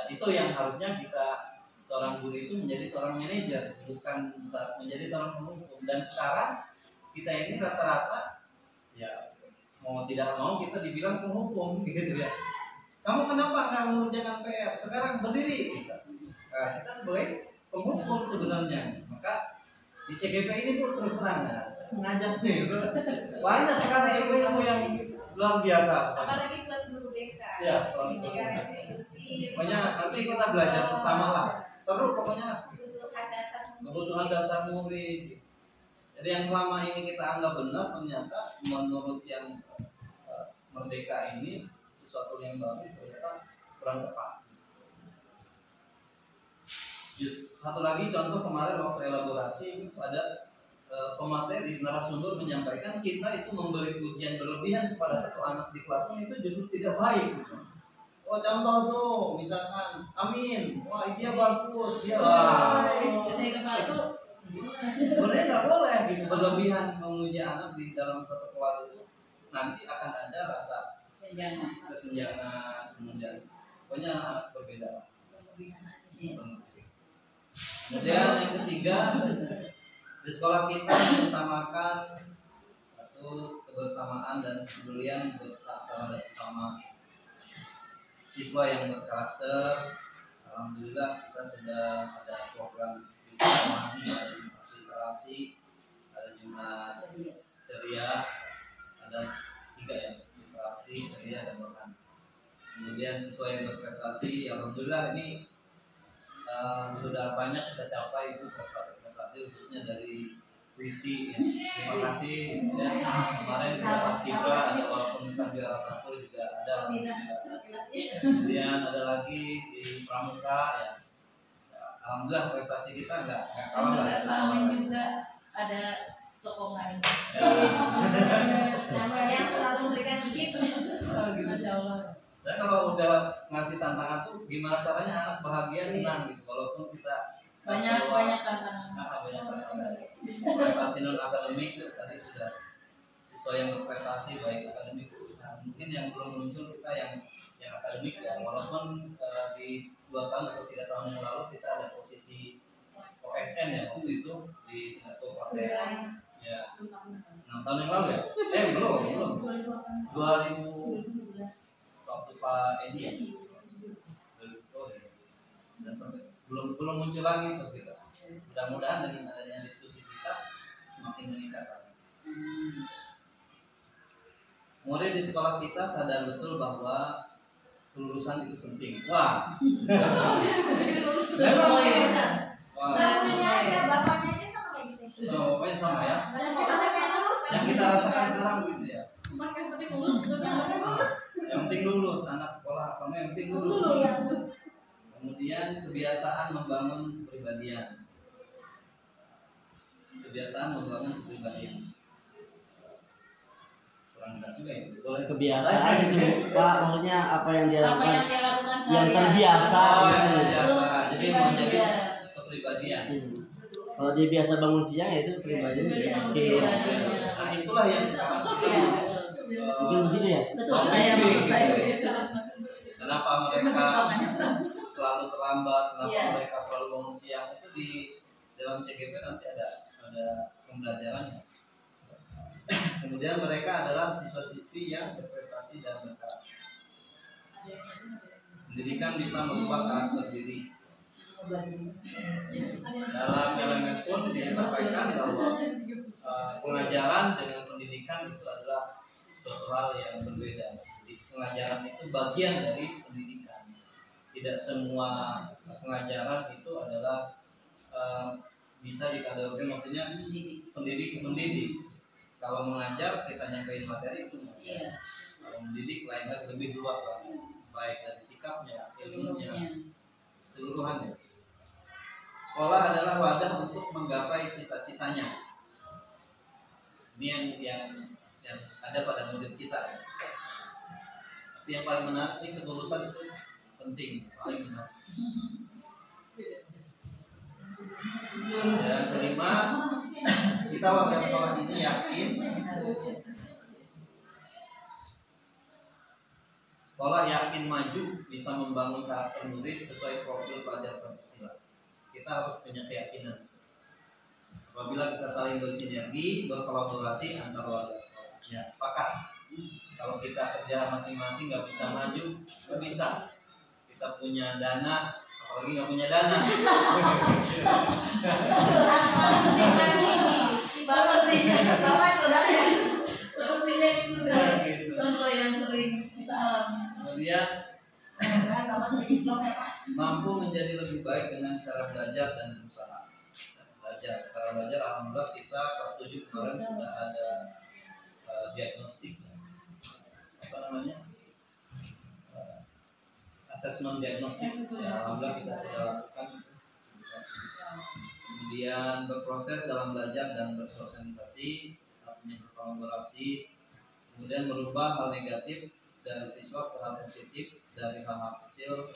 itu yang harusnya kita seorang guru itu menjadi seorang manajer, bukan menjadi seorang penghukum. Dan sekarang kita ini rata-rata ya mau tidak mau kita dibilang penghukum gitu ya. Kamu kenapa nggak mengerjakan PR? Sekarang berdiri. Nah, kita sebagai penghukum sebenarnya. Maka di CGP ini Bu terus terang ngajak nih. Banyak sekarang ilmu-ilmu yang luar biasa. Apalagi buat guru BK. Ya, pokoknya nanti kita belajar bersama lah. Seru pokoknya. Kebutuhan dasar murid. Jadi yang selama ini kita anggap benar ternyata menurut yang Merdeka ini sesuatu yang baru ternyata kurang tepat. Satu lagi contoh kemarin waktu elaborasi ada pemateri narasumber menyampaikan kita itu memberi pujian berlebihan kepada satu anak di kelas itu justru tidak baik. Oh contoh tuh misalkan Amin, wah dia bagus, dia itu sebenarnya nggak boleh gitu berlebihan memuji anak di dalam satu kelas itu nanti akan ada rasa kesenjangan kemudian pokoknya anak berbeda. Kemudian yang ketiga di sekolah kita mengutamakan satu kebersamaan dan kepedulian terhadap sesama siswa yang berkarakter. Alhamdulillah kita sudah ada program Jumat dari literasi, ada Jumat ceria, ada 3 ya, literasi, ceria dan rohani. Kemudian siswa yang berprestasi, alhamdulillah ini sudah banyak kita capai itu prestasi khususnya dari puisi ya. Terima kasih ya. Kemarin sudah paskibra ada walaupun bukan juara 1 juga ada. Kemudian ada lagi di pramuka ya. Alhamdulillah prestasi kita enggak kalah lah. Juga ada sokongan. Yang selalu memberikan gitu. Masya Allah. Dan kalau udah ngasih tantangan tuh gimana caranya anak bahagia senang gitu walaupun kita banyak tantangan. Banyak tantangan. Prestasi non akademik tadi sudah siswa yang berprestasi baik akademik. Nah, mungkin yang belum muncul kita yang akademik ya walaupun di 2 tahun atau 3 tahun yang lalu kita ada posisi OSN ya waktu itu di kabupaten ya 6 tahun yang lalu ya belum 2000 waktu Pak Edi ya dan sampai belum muncul lagi tuh kita. Mudah-mudahan dengan adanya diskusi kita semakin meningkat. Kemudian di sekolah kita sadar betul bahwa kelulusan itu penting. Wah. Statusnya ada bapaknya aja sama kayak gitu. Pokoknya sama ya. Yang kita rasakan sekarang gitu ya. Yang penting lulus anak sekolah apa yang penting lulus. Kemudian kebiasaan membangun kepribadian. Kurang jelas juga ya. Kebiasaan itu Pak, maksudnya apa yang dia lakukan yang terbiasa gitu. Jadi menjadi kepribadian. Kalau dia biasa bangun siang ya itu kepribadian. Nah, itulah yang mungkin begitu ya. Betul maksud saya. Kenapa mereka selalu terlambat, kenapa mereka selalu bangun siang, itu di dalam CGP nanti ada pembelajarannya. Kemudian mereka adalah siswa-siswi yang berprestasi dan berkarakter. Pendidikan bisa merubah karakter diri. Dalam LMS pun disampaikan bahwa pengajaran dengan pendidikan itu adalah suatu hal yang berbeda. Jadi pengajaran itu bagian dari pendidikan. Tidak semua pengajaran itu adalah bisa dikategorikan maksudnya pendidik. Kalau mengajar kita nyampein materi itu mengajar. Kalau mendidik lain lagi lebih luas lagi, baik dari sikapnya, ilmunya, seluruhannya. Sekolah adalah wadah untuk menggapai cita-citanya. Ini yang ada pada murid kita. Tapi yang paling menarik ini ketulusan itu penting, paling menarik. Dan kelima, kita warga sekolah ini yakin Sekolah yakin maju bisa membangun karakter murid sesuai profil pelajar Pancasila. Kita harus punya keyakinan. Apabila kita saling bersinergi, berkolaborasi antar warga sekolah. Ya, sepakat. Kalau kita kerja masing-masing nggak bisa maju, nggak bisa. Kita punya dana, apalagi nggak punya dana. Bapak sudah ya. Sepertinya itu Nah, gitu. contoh yang sering kita alami. Kemudian Bapak siswa ya Pak. mampu menjadi lebih baik dengan cara belajar dan berusaha. Cara belajar, alhamdulillah kita kelas 7 kemarin sudah ada diagnostik, apa namanya, asesmen diagnostik. Ya, alhamdulillah kita sudah lakukan. Kemudian berproses dalam belajar dan bersosialisasi, artinya berkolaborasi. Kemudian merubah hal negatif dari siswa ke hal positif, dari hal-hal kecil